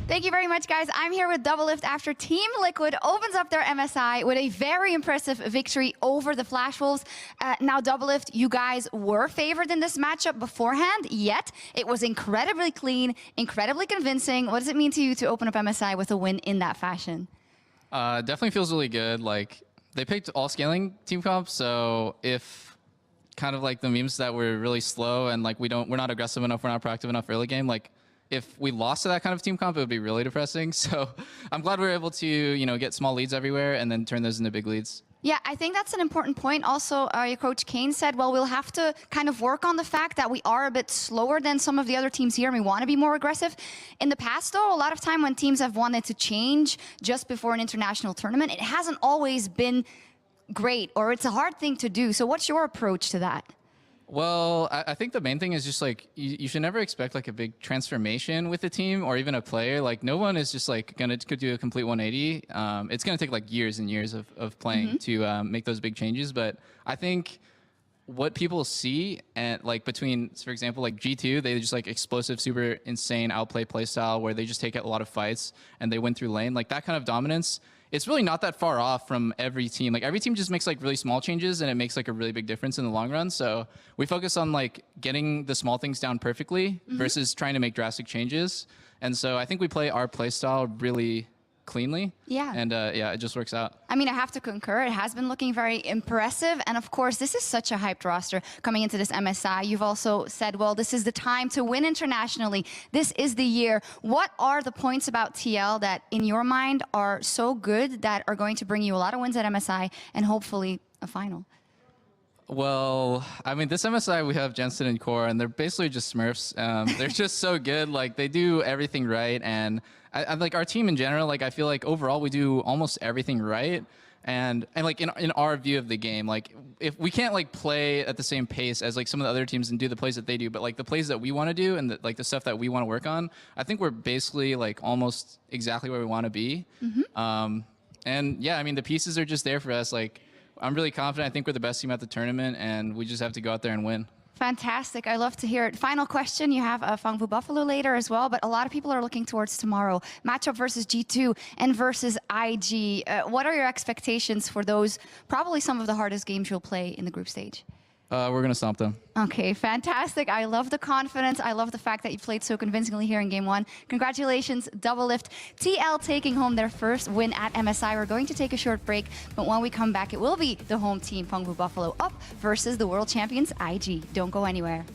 Thank you very much, guys. I'm here with Doublelift after Team Liquid opens up their MSI with a very impressive victory over the Flash Wolves. Now, Doublelift, you guys were favored in this matchup beforehand, yet it was incredibly clean, incredibly convincing. What does it mean to you to open up MSI with a win in that fashion? Definitely feels really good. Like, they picked all scaling team comp, so if kind of like the memes that we're really slow and like we're not aggressive enough, we're not proactive enough early game, like if we lost to that kind of team comp, it would be really depressing. So I'm glad we were able to, you know, get small leads everywhere and then turn those into big leads. Yeah, I think that's an important point. Also, your coach Kane said, well, we'll have to kind of work on the fact that we are a bit slower than some of the other teams here and we want to be more aggressive. In the past, though, a lot of time when teams have wanted to change just before an international tournament, it hasn't always been great, or it's a hard thing to do. So what's your approach to that? Well, I think the main thing is just like you should never expect like a big transformation with a team or even a player. Like no one is just like could do a complete 180. It's gonna take like years and years of playing to make those big changes. But I think what people see and like between, for example, like G2, they just like explosive, super insane outplay playstyle where they just take a lot of fights and they win through lane. Like that kind of dominance, it's really not that far off from every team. Like every team just makes like really small changes and it makes like a really big difference in the long run. So we focus on like getting the small things down perfectly versus trying to make drastic changes. And so I think we play our play style really cleanly. Yeah. And yeah, it just works out. I mean, I have to concur. It has been looking very impressive. And of course, this is such a hyped roster coming into this MSI. You've also said, well, this is the time to win internationally. This is the year. What are the points about TL that in your mind are so good that are going to bring you a lot of wins at MSI and hopefully a final? Well, I mean, this MSI, we have Jensen and Core, and they're basically just Smurfs. They're just so good. Like, they do everything right. And I like our team in general, like, I feel like overall we do almost everything right. And like, in our view of the game, like, if we can't, like, play at the same pace as, like, some of the other teams and do the plays that they do, but, like, the plays that we want to do and, the stuff that we want to work on, I think we're basically, like, almost exactly where we want to be. And, yeah, I mean, the pieces are just there for us. Like, I'm really confident. I think we're the best team at the tournament, and we just have to go out there and win. Fantastic. I love to hear it. Final question. You have Fangbu Buffalo later as well, but a lot of people are looking towards tomorrow. Matchup versus G2 and versus IG. What are your expectations for those, probably some of the hardest games you'll play in the group stage? We're going to stomp them. Okay, fantastic. I love the confidence. I love the fact that you played so convincingly here in Game 1. Congratulations, Doublelift. TL taking home their first win at MSI. We're going to take a short break, but when we come back, it will be the home team, Fangbu Buffalo, up versus the world champions, IG. Don't go anywhere.